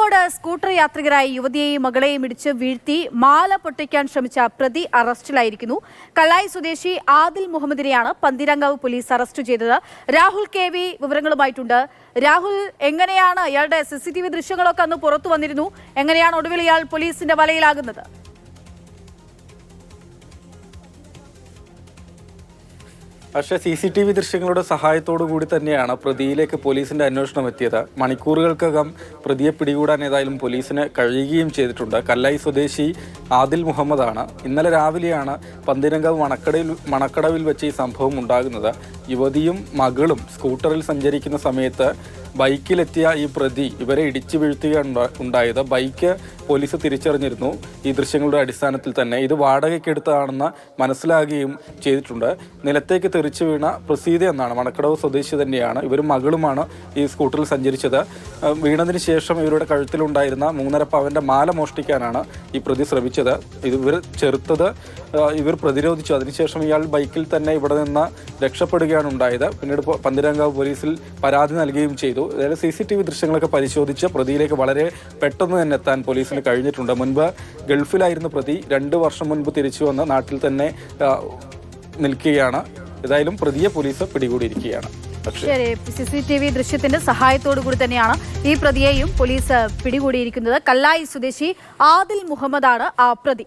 Kozhikode scooter യാത്രികരായ യുവതിയെയും മകളെയും ഇടിച്ച് വീഴ്ത്തി മാല പൊട്ടിക്കാൻ ശ്രമിച്ച പ്രതി അറസ്റ്റിലായിരിക്കുന്നു. കല്ലായി സ്വദേശി ആദിൽ മുഹമ്മദിനെയാണ് പന്തീരാങ്കാവ് പോലീസ് അറസ്റ്റ് ചെയ്തത്. രാഹുൽ കെ വി വിവരങ്ങളുമായിട്ടുണ്ട്. രാഹുൽ, എങ്ങനെയാണ് ഇയാളുടെ CCTV ദൃശ്യങ്ങളൊക്കെ അന്ന് പുറത്തു വന്നിരുന്നു? എങ്ങനെയാണ് ഒടുവിൽ ഇയാൾ പോലീസിന്റെ വലയിലാകുന്നത്? പക്ഷേ CCTV ദൃശ്യങ്ങളുടെ സഹായത്തോടു കൂടി തന്നെയാണ് പ്രതിയിലേക്ക് പോലീസിന്റെ അന്വേഷണം എത്തിയത്. മണിക്കൂറുകൾക്കകം പ്രതിയെ പിടികൂടാൻ ഏതായാലും പോലീസിന് കഴിയുകയും ചെയ്തിട്ടുണ്ട്. കല്ലായി സ്വദേശി ആദിൽ മുഹമ്മദാണ്. ഇന്നലെ രാവിലെയാണ് പന്തീരങ്കാവ് മണക്കടവിൽ വെച്ച് ഈ സംഭവം ഉണ്ടാകുന്നത്. യുവതിയും മകളും സ്കൂട്ടറിൽ സഞ്ചരിക്കുന്ന സമയത്ത് ബൈക്കിലെത്തിയ ഈ പ്രതി ഇവരെ ഇടിച്ചു വീഴ്ത്തുകയാണ് ഉണ്ടായത്. ബൈക്ക് പോലീസ് തിരിച്ചറിഞ്ഞിരുന്നു. ഈ ദൃശ്യങ്ങളുടെ അടിസ്ഥാനത്തിൽ തന്നെ ഇത് വാടകയ്ക്കെടുത്തതാണെന്ന് മനസ്സിലാകുകയും ചെയ്തിട്ടുണ്ട്. നിലത്തേക്ക് തെറിച്ചു വീണ പ്രസീത എന്നാണ്, മണക്കടവ് സ്വദേശി തന്നെയാണ്. ഇവരും മകളുമാണ് ഈ സ്കൂട്ടറിൽ സഞ്ചരിച്ചത്. വീണതിന് ശേഷം ഇവരുടെ കഴുത്തിലുണ്ടായിരുന്ന 3.5 പവന്റെ മാല മോഷ്ടിക്കാനാണ് ഈ പ്രതി ശ്രമിച്ചത്. ഇവർ ചെറുത്തത് ഇവർ പ്രതിരോധിച്ചു. അതിനുശേഷം ഇയാൾ ബൈക്കിൽ തന്നെ ഇവിടെ നിന്ന് രക്ഷപ്പെടുകയാണ് ഉണ്ടായത്. പിന്നീട് പന്തീരാങ്കാവ് പോലീസിൽ പരാതി നൽകുകയും ചെയ്തു. അതായത് CCTV ദൃശ്യങ്ങളൊക്കെ പരിശോധിച്ച് പ്രതിയിലേക്ക് വളരെ പെട്ടെന്ന് തന്നെ എത്താൻ പോലീസിന് കഴിഞ്ഞിട്ടുണ്ട്. മുൻപ് ഗൾഫിലായിരുന്ന പ്രതി 2 വർഷം മുൻപ് തിരിച്ചു വന്ന് നാട്ടിൽ തന്നെ നിൽക്കുകയാണ്. ഏതായാലും പ്രതിയെ പോലീസ് പിടികൂടിയിരിക്കുകയാണ്. ശരി, CCTV ദൃശ്യത്തിന്റെ സഹായത്തോടു കൂടി തന്നെയാണ് ഈ പ്രതിയെയും പോലീസ് പിടികൂടിയിരിക്കുന്നത്. കല്ലായി സ്വദേശി ആദിൽ മുഹമ്മദാണ് ആ പ്രതി.